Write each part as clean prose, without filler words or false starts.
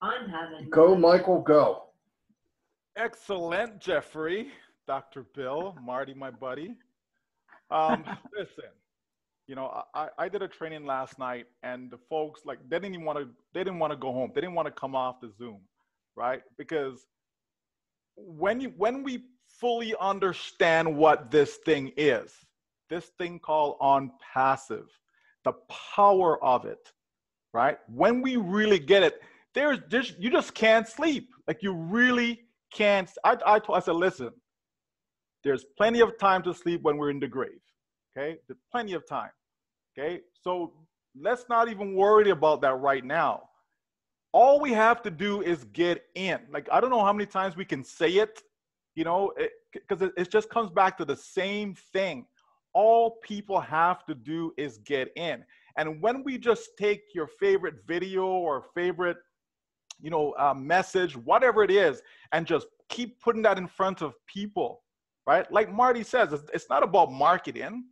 I'm having Go, Michael, go. Excellent, Jeffrey, Dr. Bill, Marty, my buddy. Listen, I did a training last night, and the folks like they didn't want to go home. They didn't want to come off the Zoom, right? Because when we fully understand what this thing is, this thing called ONPASSIVE, the power of it, right? When we really get it, you just can't sleep. Like you really can't. I said, listen, there's plenty of time to sleep when we're in the grave. Okay, there's plenty of time. Okay, so let's not even worry about that right now. All we have to do is get in. Like, I don't know how many times we can say it, because it just comes back to the same thing. All people have to do is get in. And when we just take your favorite video or favorite, message, whatever it is, and just keep putting that in front of people, right? Like Marty says, it's not about marketing,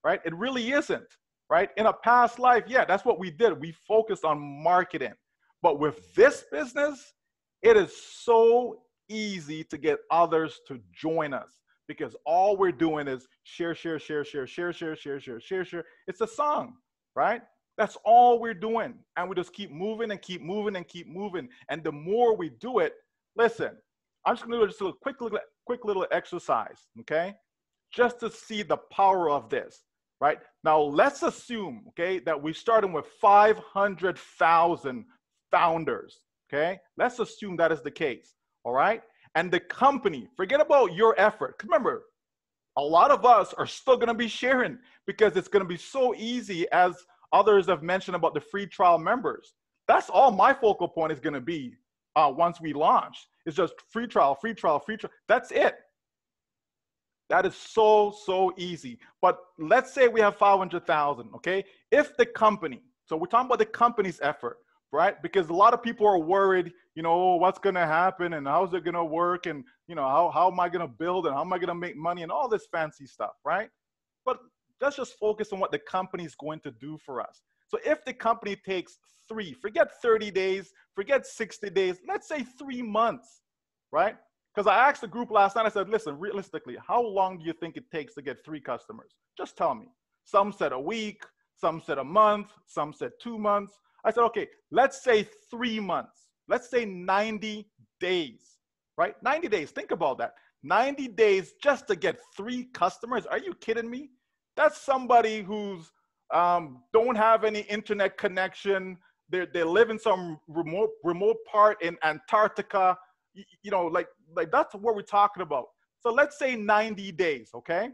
right? It really isn't, right? In a past life, yeah, that's what we did. We focused on marketing. But with this business, it is so easy to get others to join us because all we're doing is share, share, share, share, share, share, share, share, share, share. It's a song, right? That's all we're doing. And we just keep moving and keep moving and keep moving. And the more we do it, listen, I'm just going to do just a quick little exercise, okay? Just to see the power of this, right? Now, let's assume, okay, that we're starting with 500,000 founders, okay? Let's assume that is the case, all right? And the company, forget about your effort. Remember, a lot of us are still going to be sharing because it's going to be so easy, as others have mentioned about the free trial members. That's all my focal point is going to be once we launch. It's just free trial, free trial, free trial. That's it. That is so easy. But let's say we have 500,000, okay? If the company, so we're talking about the company's effort, right? Because a lot of people are worried, what's going to happen and how's it going to work and, how am I going to build and how am I going to make money and all this fancy stuff, right? But let's just focus on what the company is going to do for us. So if the company takes forget 30 days, forget 60 days, let's say 3 months, right? Because I asked the group last night, I said, listen, realistically, how long do you think it takes to get 3 customers? Just tell me. Some said a week, some said a month, some said 2 months. I said, okay, let's say 3 months. Let's say 90 days, right? 90 days, think about that. 90 days just to get 3 customers. Are you kidding me? That's somebody who's don't have any internet connection. They live in some remote part in Antarctica. Like that's what we're talking about. So let's say 90 days, okay?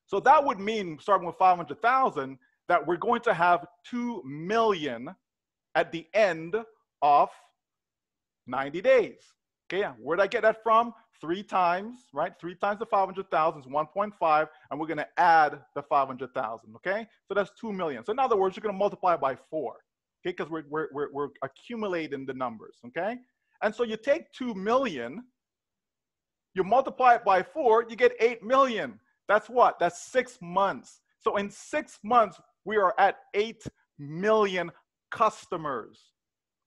So that would mean, starting with 500,000, that we're going to have 2 million at the end of 90 days. Okay, where'd I get that from? 3 times, right? 3 times the 500,000 is 1.5, and we're gonna add the 500,000, okay? So that's 2 million. So in other words, you're gonna multiply it by 4, okay? Because we're accumulating the numbers, okay? And so you take 2 million, you multiply it by 4, you get 8 million. That's what? That's 6 months. So in 6 months, we are at 8 million customers.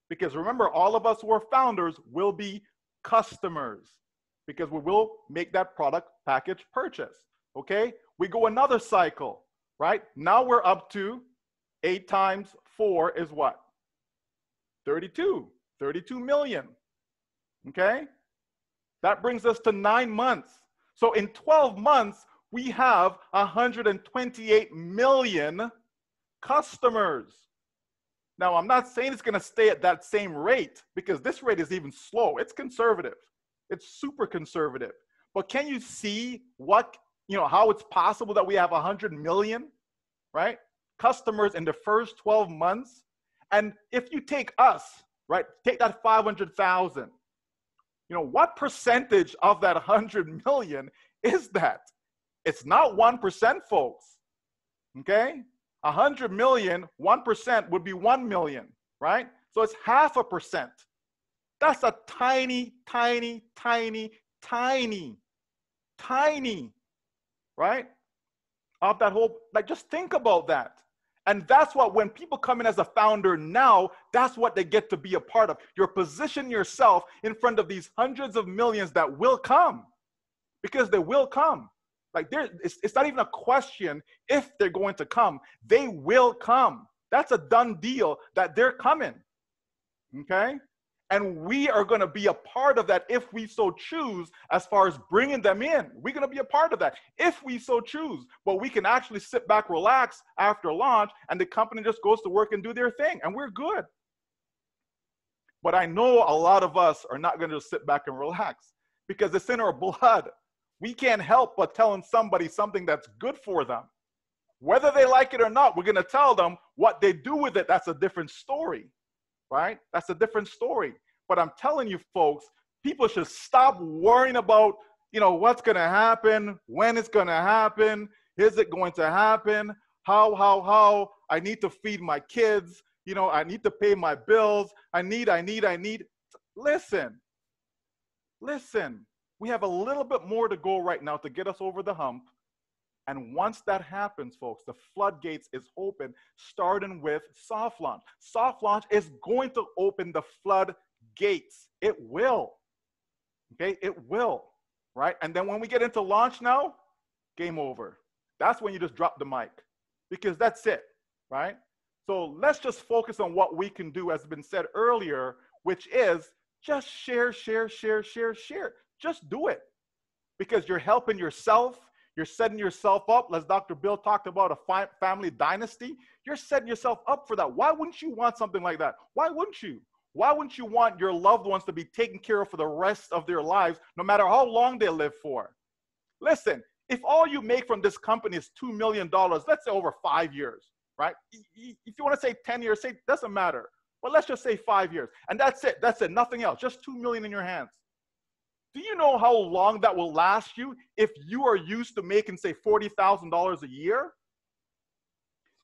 Because remember, all of us who are founders will be customers because we will make that product package purchase, okay? We go another cycle, right? Now we're up to 8 times 4 is what? 32 million, okay? That brings us to 9 months. So in 12 months, we have 128 million customers. Now, I'm not saying it's going to stay at that same rate because this rate is even slow. It's conservative. It's super conservative. But can you see how it's possible that we have 100 million, right, customers in the first 12 months? And if you take us, right, take that 500,000, what percentage of that 100 million is that? It's not 1%, folks, okay? 100 million, 1% would be 1 million, right? So it's 0.5%. That's a tiny, right? Of that whole, just think about that. And that's what, when people come in as a founder now, that's what they get to be a part of. You're positioning yourself in front of these hundreds of millions that will come, because they will come. Like it's not even a question if they're going to come. They will come. That's a done deal that they're coming. Okay? And we are going to be a part of that if we so choose, as far as bringing them in. We're going to be a part of that if we so choose. But we can actually sit back, relax after launch, and the company just goes to work and do their thing, and we're good. But I know a lot of us are not going to just sit back and relax, because it's in our blood. We can't help but telling somebody something that's good for them. Whether they like it or not, we're going to tell them. What they do with it, that's a different story. Right? That's a different story. But I'm telling you folks, people should stop worrying about, what's going to happen, when it's going to happen, is it going to happen, how, I need to feed my kids, I need to pay my bills, I need. Listen, we have a little bit more to go right now to get us over the hump. And once that happens, folks, the floodgates is open, starting with soft launch. Soft launch is going to open the floodgates. It will. Okay, it will. Right? And then when we get into launch now, game over. That's when you just drop the mic, because that's it. Right? So let's just focus on what we can do, as has been said earlier, which is just share. Just do it, because you're helping yourself. You're setting yourself up, as Dr. Bill talked about, a family dynasty. You're setting yourself up for that. Why wouldn't you want something like that? Why wouldn't you? Why wouldn't you want your loved ones to be taken care of for the rest of their lives, no matter how long they live for? Listen, if all you make from this company is $2 million, let's say over 5 years, right? If you want to say 10 years, say, doesn't matter. But let's just say 5 years. And that's it. That's it. Nothing else. Just $2 million in your hands. Do you know how long that will last you if you are used to making, say, $40,000 a year?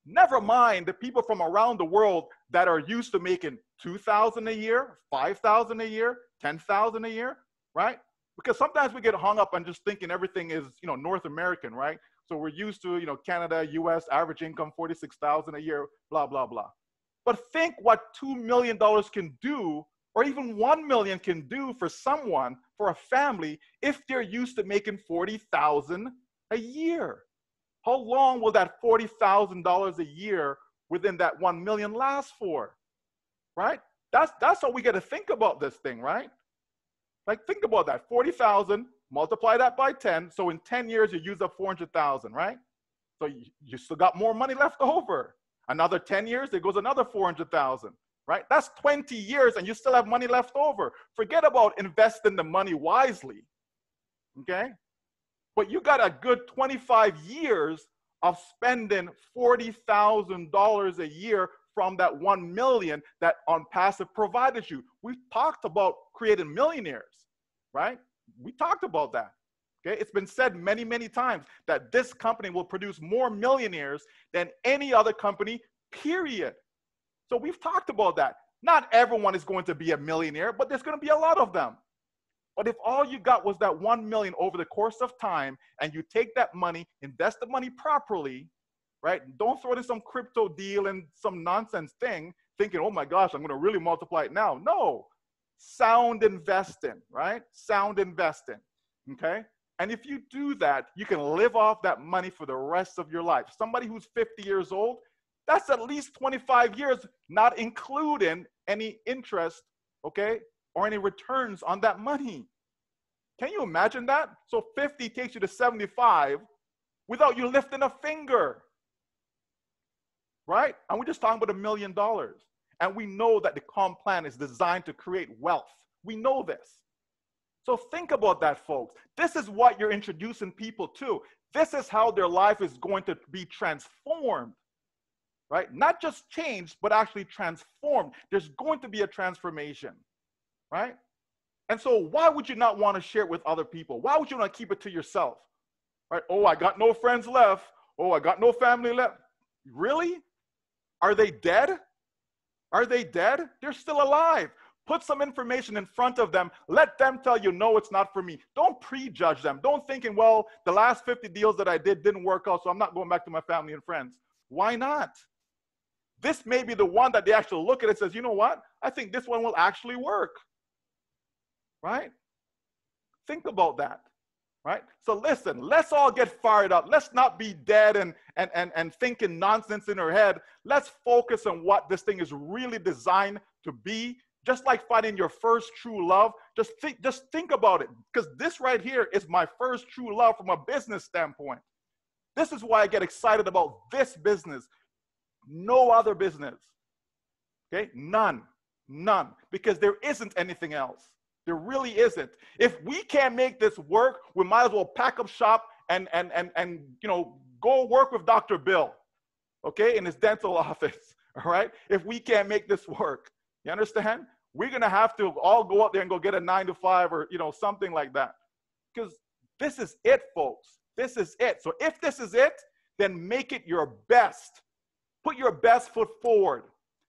Never mind the people from around the world that are used to making $2,000 a year, $5,000 a year, $10,000 a year, right? Because sometimes we get hung up on just thinking everything is, North American, right? So we're used to, Canada, US, average income, $46,000 a year, blah, blah, blah. But think what $2 million can do, or even 1 million can do for someone, for a family, if they're used to making $40,000 a year. How long will that $40,000 a year within that 1 million last for? Right? That's how we got to think about this thing, right? Like, think about that. 40,000, multiply that by 10. So in 10 years, you use up 400,000, right? So you still got more money left over. Another 10 years, there goes another 400,000. Right? That's 20 years and you still have money left over. Forget about investing the money wisely. Okay? But you got a good 25 years of spending $40,000 a year from that 1 million that ONPASSIVE provided you. We've talked about creating millionaires, right? We talked about that. Okay? It's been said many, many times that this company will produce more millionaires than any other company, period. So we've talked about that. Not everyone is going to be a millionaire, but there's going to be a lot of them. But if all you got was that 1 million over the course of time, and you take that money, invest the money properly, right? Don't throw it in some crypto deal and some nonsense thing, thinking, oh my gosh, I'm going to really multiply it now. No, sound investing, right? Sound investing, okay? And if you do that, you can live off that money for the rest of your life. Somebody who's 50 years old, that's at least 25 years, not including any interest, okay, or any returns on that money. Can you imagine that? So 50 takes you to 75 without you lifting a finger, right? And we're just talking about $1 million. And we know that the comp plan is designed to create wealth. We know this. So think about that, folks. This is what you're introducing people to. This is how their life is going to be transformed, right? Not just changed, but actually transformed. There's going to be a transformation, right? And so why would you not want to share it with other people? Why would you not keep it to yourself? Right? Oh, I got no friends left. Oh, I got no family left. Really? Are they dead? Are they dead? They're still alive. Put some information in front of them. Let them tell you, no, it's not for me. Don't prejudge them. Don't thinking, well, the last 50 deals that I did didn't work out, so I'm not going back to my family and friends. Why not? this may be the one that they actually look at and says, you know what? I think this one will actually work, right? Think about that, right? So listen, let's all get fired up. Let's not be dead and thinking nonsense in our head. Let's focus on what this thing is really designed to be. Just like finding your first true love, just think about it, because this right here is my first true love from a business standpoint. This is why I get excited about this business. No other business, okay? None, because there isn't anything else. There really isn't. If we can't make this work, we might as well pack up shop and you know, go work with Dr. Bill, okay, in his dental office, all right? If we can't make this work, you understand? We're gonna have to all go out there and go get a 9-to-5 or, you know, something like that, because this is it, folks. This is it. So if this is it, then make it your best. Put your best foot forward.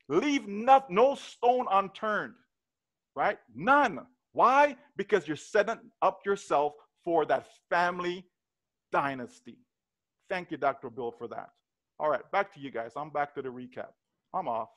Leave no stone unturned, right? None. Why? Because you're setting up yourself for that family dynasty. Thank you, Dr. Bill, for that. All right, back to you guys. I'm back to the recap. I'm off.